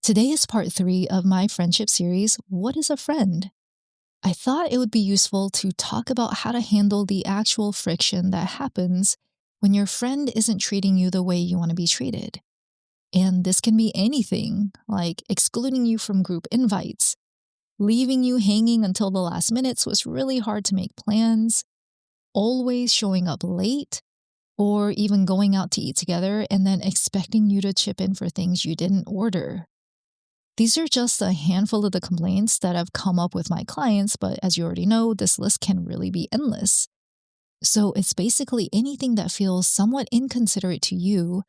Today is part 3 of my friendship series, What is a Friend? I thought it would be useful to talk about how to handle the actual friction that happens when your friend isn't treating you the way you want to be treated. And this can be anything, like excluding you from group invites, leaving you hanging until the last minute so it's really hard to make plans, always showing up late, or even going out to eat together and then expecting you to chip in for things you didn't order. These are just a handful of the complaints that I've come up with my clients, but as you already know, this list can really be endless. So it's basically anything that feels somewhat inconsiderate to you,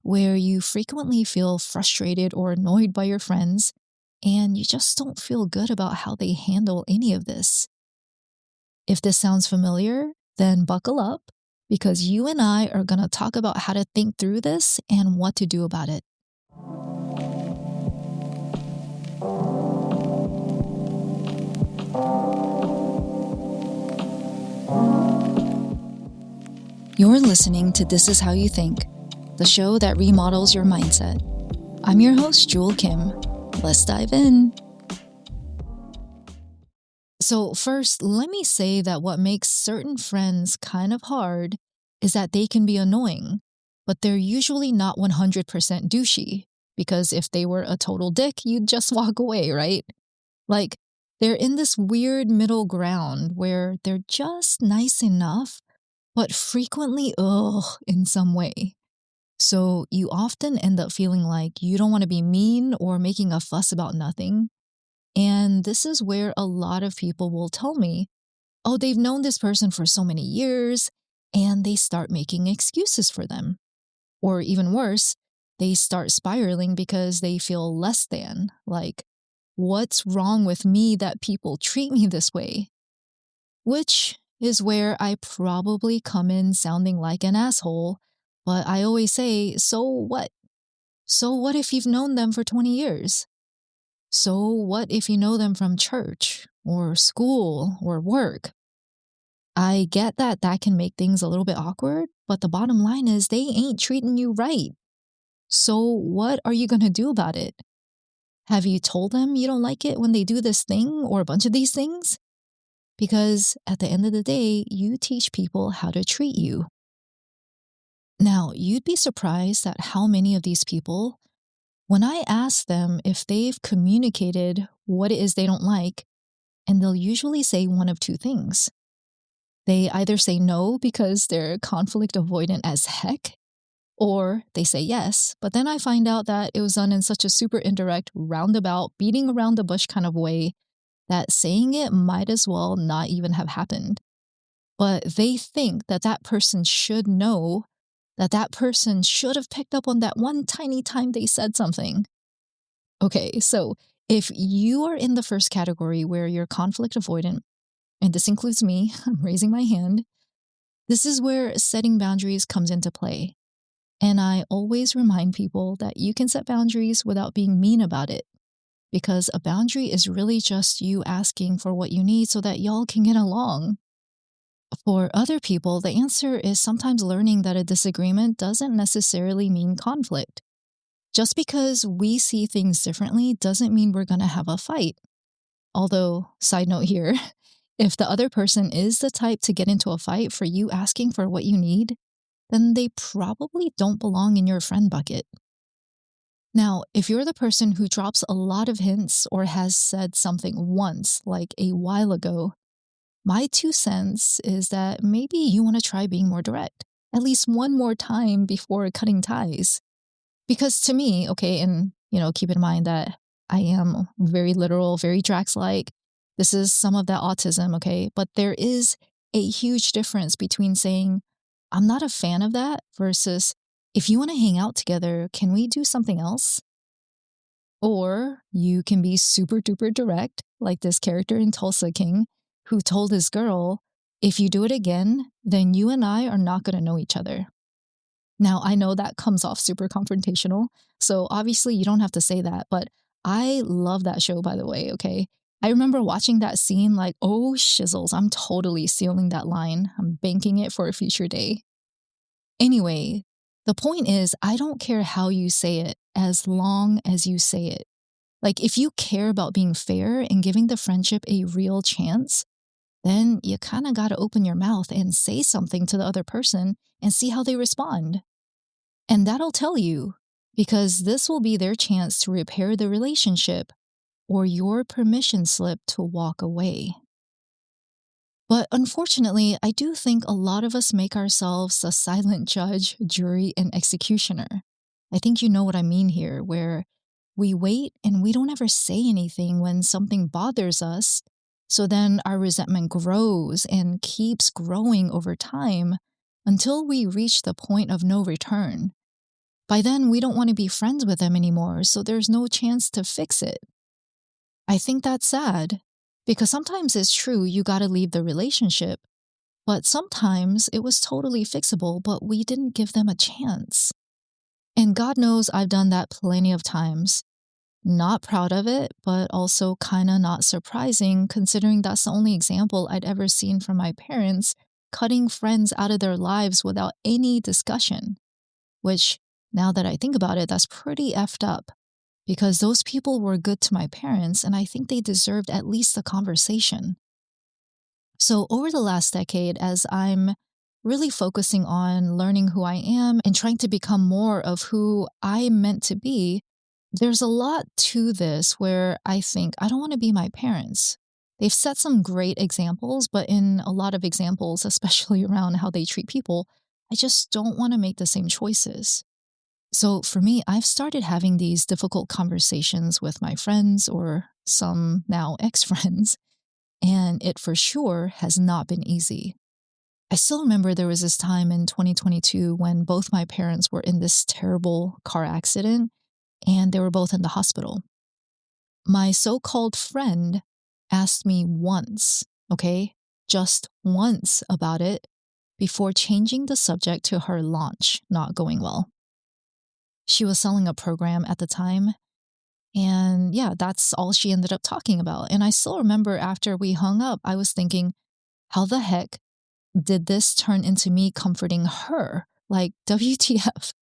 where you frequently feel frustrated or annoyed by your friends, and you just don't feel good about how they handle any of this. If this sounds familiar, then buckle up, because you and I are going to talk about how to think through this and what to do about it. You're listening to This Is How You Think, the show that remodels your mindset. I'm your host, Jewel Kim. Let's dive in. So first, let me say that what makes certain friends kind of hard is that they can be annoying, but they're usually not 100% douchey, because if they were a total dick, you'd just walk away, right? Like, they're in this weird middle ground where they're just nice enough but frequently, in some way. So you often end up feeling like you don't want to be mean or making a fuss about nothing. And this is where a lot of people will tell me, oh, they've known this person for so many years, and they start making excuses for them. Or even worse, they start spiraling because they feel less than, like, what's wrong with me that people treat me this way? Which is where I probably come in sounding like an asshole, but I always say, so what? So what if you've known them for 20 years? So what if you know them from church or school or work? I get that that can make things a little bit awkward, but the bottom line is they ain't treating you right. So what are you going to do about it? Have you told them you don't like it when they do this thing or a bunch of these things? Because at the end of the day, you teach people how to treat you. Now, you'd be surprised at how many of these people, when I ask them if they've communicated what it is they don't like, and they'll usually say one of two things. They either say no because they're conflict avoidant as heck, or they say yes, but then I find out that it was done in such a super indirect, roundabout, beating around the bush kind of way that saying it might as well not even have happened. But they think that that person should know, that that person should have picked up on that one tiny time they said something. Okay, so if you are in the first category where you're conflict avoidant, and this includes me, I'm raising my hand, this is where setting boundaries comes into play. And I always remind people that you can set boundaries without being mean about it, because a boundary is really just you asking for what you need so that y'all can get along. For other people, the answer is sometimes learning that a disagreement doesn't necessarily mean conflict. Just because we see things differently doesn't mean we're going to have a fight. Although, side note here, if the other person is the type to get into a fight for you asking for what you need, then they probably don't belong in your friend bucket. Now, if you're the person who drops a lot of hints or has said something once, like a while ago, my 2 cents is that maybe you want to try being more direct, at least one more time before cutting ties. Because to me, okay, and keep in mind that I am very literal, very Drax-like. This is some of that autism, okay? But there is a huge difference between saying, I'm not a fan of that, versus, if you want to hang out together, can we do something else? Or you can be super duper direct, like this character in Tulsa King, who told his girl, if you do it again, then you and I are not going to know each other. Now, I know that comes off super confrontational, so obviously you don't have to say that, but I love that show, by the way, okay? I remember watching that scene like, oh, shizzles, I'm totally stealing that line. I'm banking it for a future day. Anyway, the point is, I don't care how you say it as long as you say it. Like, if you care about being fair and giving the friendship a real chance, then you kind of got to open your mouth and say something to the other person and see how they respond. And that'll tell you, because this will be their chance to repair the relationship or your permission slip to walk away. But unfortunately, I do think a lot of us make ourselves a silent judge, jury, and executioner. I think you know what I mean here, where we wait and we don't ever say anything when something bothers us. So then our resentment grows and keeps growing over time until we reach the point of no return. By then, we don't want to be friends with them anymore, so there's no chance to fix it. I think that's sad because sometimes it's true you gotta leave the relationship, but sometimes it was totally fixable, but we didn't give them a chance. And God knows I've done that plenty of times. Not proud of it, but also kinda not surprising considering that's the only example I'd ever seen from my parents cutting friends out of their lives without any discussion. Which, now that I think about it, that's pretty effed up because those people were good to my parents and I think they deserved at least a conversation. So, over the last decade, as I'm really focusing on learning who I am and trying to become more of who I'm meant to be, there's a lot to this where I think I don't want to be my parents. They've set some great examples, but in a lot of examples, especially around how they treat people, I just don't want to make the same choices. So for me, I've started having these difficult conversations with my friends or some now ex friends, and it for sure has not been easy. I still remember there was this time in 2022 when both my parents were in this terrible car accident and they were both in the hospital. My so called friend asked me once, okay, just once about it before changing the subject to her launch not going well. She was selling a program at the time. And yeah, that's all she ended up talking about. And I still remember after we hung up, I was thinking, how the heck did this turn into me comforting her? Like, WTF?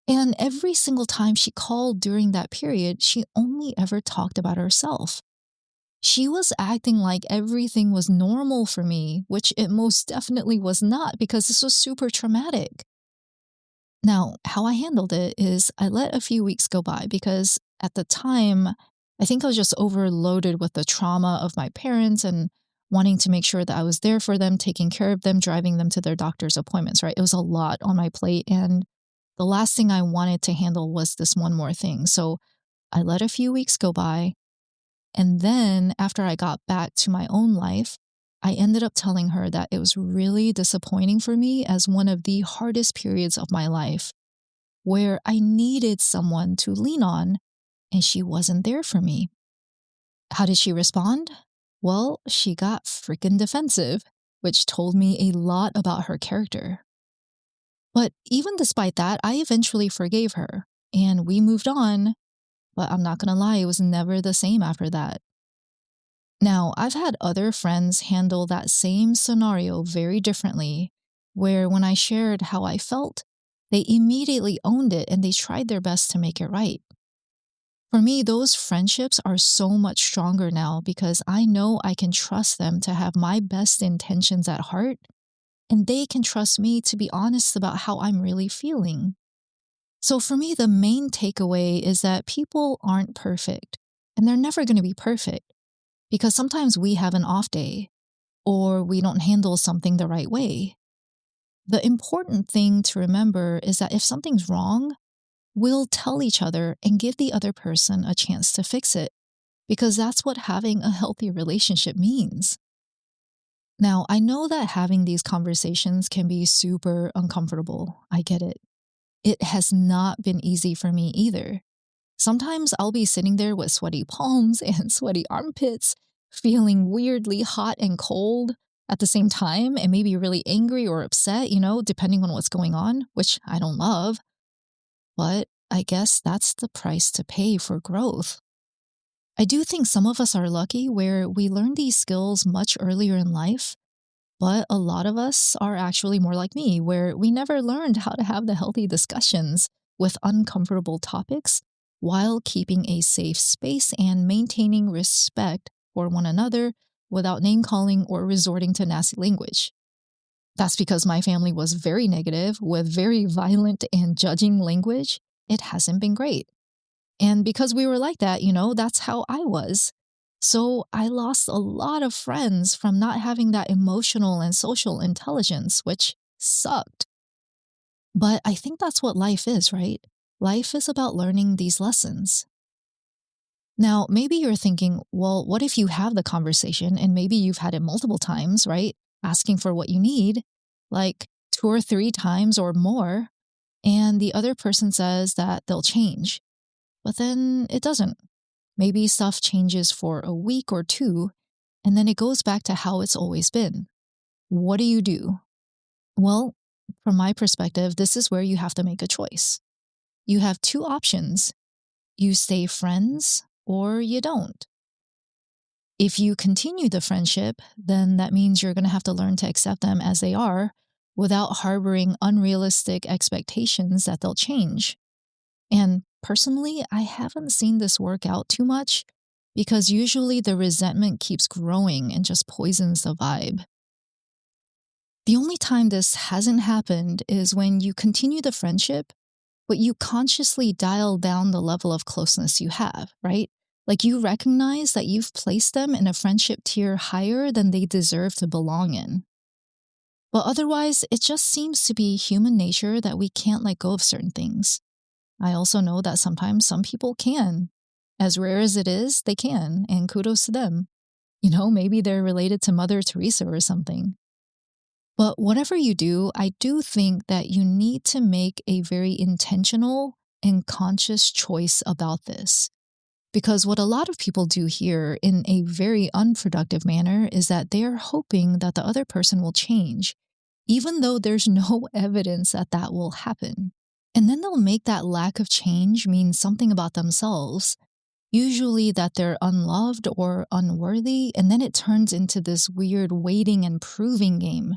And every single time she called during that period, she only ever talked about herself. She was acting like everything was normal for me, which it most definitely was not because this was super traumatic. Now, how I handled it is I let a few weeks go by because at the time, I think I was just overloaded with the trauma of my parents and wanting to make sure that I was there for them, taking care of them, driving them to their doctor's appointments, right? It was a lot on my plate. And the last thing I wanted to handle was this one more thing. So I let a few weeks go by. And then after I got back to my own life, I ended up telling her that it was really disappointing for me as one of the hardest periods of my life where I needed someone to lean on and she wasn't there for me. How did she respond? Well, she got freaking defensive, which told me a lot about her character. But even despite that, I eventually forgave her and we moved on. But I'm not gonna lie, it was never the same after that. Now, I've had other friends handle that same scenario very differently, where when I shared how I felt, they immediately owned it and they tried their best to make it right. For me, those friendships are so much stronger now because I know I can trust them to have my best intentions at heart, and they can trust me to be honest about how I'm really feeling. So for me, the main takeaway is that people aren't perfect, and they're never going to be perfect because sometimes we have an off day or we don't handle something the right way. The important thing to remember is that if something's wrong, we'll tell each other and give the other person a chance to fix it because that's what having a healthy relationship means. Now, I know that having these conversations can be super uncomfortable. I get it. It has not been easy for me either. Sometimes I'll be sitting there with sweaty palms and sweaty armpits, feeling weirdly hot and cold at the same time, and maybe really angry or upset, depending on what's going on, which I don't love. But I guess that's the price to pay for growth. I do think some of us are lucky where we learn these skills much earlier in life, but a lot of us are actually more like me, where we never learned how to have the healthy discussions with uncomfortable topics while keeping a safe space and maintaining respect for one another without name calling or resorting to nasty language. That's because my family was very negative with very violent and judging language. It hasn't been great. And because we were like that, that's how I was. So I lost a lot of friends from not having that emotional and social intelligence, which sucked. But I think that's what life is, right? Life is about learning these lessons. Now, maybe you're thinking, well, what if you have the conversation and maybe you've had it multiple times, right? Asking for what you need, like 2 or 3 times or more, and the other person says that they'll change, but then it doesn't. Maybe stuff changes for a week or two, and then it goes back to how it's always been. What do you do? Well, from my perspective, this is where you have to make a choice. You have two options. You stay friends or you don't. If you continue the friendship, then that means you're going to have to learn to accept them as they are without harboring unrealistic expectations that they'll change. And personally, I haven't seen this work out too much because usually the resentment keeps growing and just poisons the vibe. The only time this hasn't happened is when you continue the friendship, but you consciously dial down the level of closeness you have, right? Like you recognize that you've placed them in a friendship tier higher than they deserve to belong in. But otherwise, it just seems to be human nature that we can't let go of certain things. I also know that sometimes some people can. As rare as it is, they can, and kudos to them. Maybe they're related to Mother Teresa or something. But whatever you do, I do think that you need to make a very intentional and conscious choice about this. Because what a lot of people do here in a very unproductive manner is that they are hoping that the other person will change, even though there's no evidence that that will happen. And then they'll make that lack of change mean something about themselves, usually that they're unloved or unworthy, and then it turns into this weird waiting and proving game.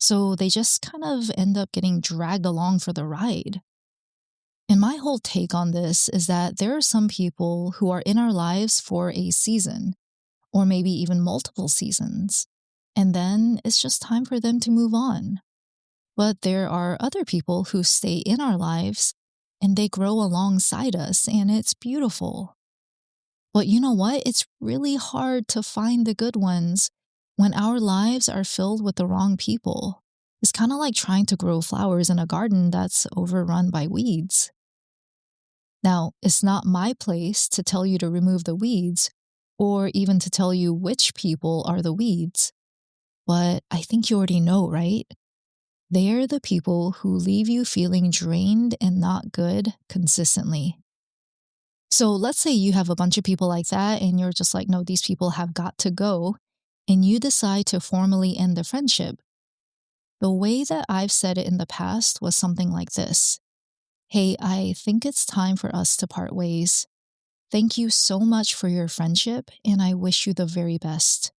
So they just kind of end up getting dragged along for the ride. And my whole take on this is that there are some people who are in our lives for a season, or maybe even multiple seasons, and then it's just time for them to move on. But there are other people who stay in our lives and they grow alongside us, and it's beautiful. But you know what? It's really hard to find the good ones when our lives are filled with the wrong people. It's kind of like trying to grow flowers in a garden that's overrun by weeds. Now, it's not my place to tell you to remove the weeds or even to tell you which people are the weeds. But I think you already know, right? They're the people who leave you feeling drained and not good consistently. So let's say you have a bunch of people like that and you're just like, no, these people have got to go, and you decide to formally end the friendship. The way that I've said it in the past was something like this. Hey, I think it's time for us to part ways. Thank you so much for your friendship, and I wish you the very best.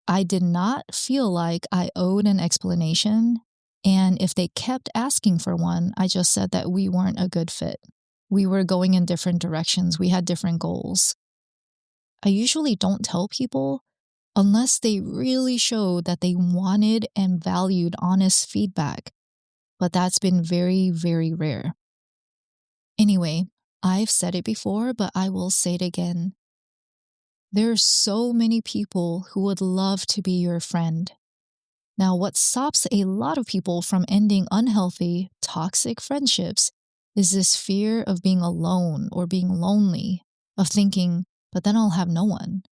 I did not feel like I owed an explanation, and if they kept asking for one, I just said that we weren't a good fit. We were going in different directions. We had different goals. I usually don't tell people unless they really showed that they wanted and valued honest feedback, but that's been very, very rare. Anyway, I've said it before, but I will say it again. There's so many people who would love to be your friend. Now, what stops a lot of people from ending unhealthy, toxic friendships is this fear of being alone or being lonely, of thinking, but then I'll have no one.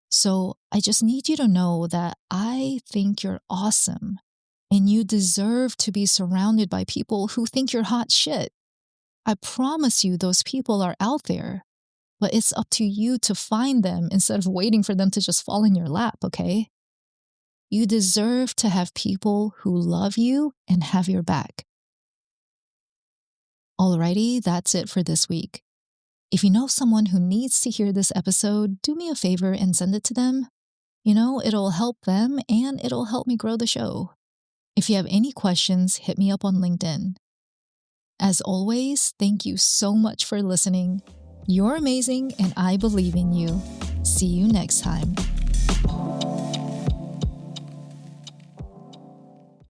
So I just need you to know that I think you're awesome and you deserve to be surrounded by people who think you're hot shit. I promise you those people are out there, but it's up to you to find them instead of waiting for them to just fall in your lap, okay? You deserve to have people who love you and have your back. Alrighty, that's it for this week. If you know someone who needs to hear this episode, do me a favor and send it to them. It'll help them and it'll help me grow the show. If you have any questions, hit me up on LinkedIn. As always, thank you so much for listening. You're amazing, and I believe in you. See you next time.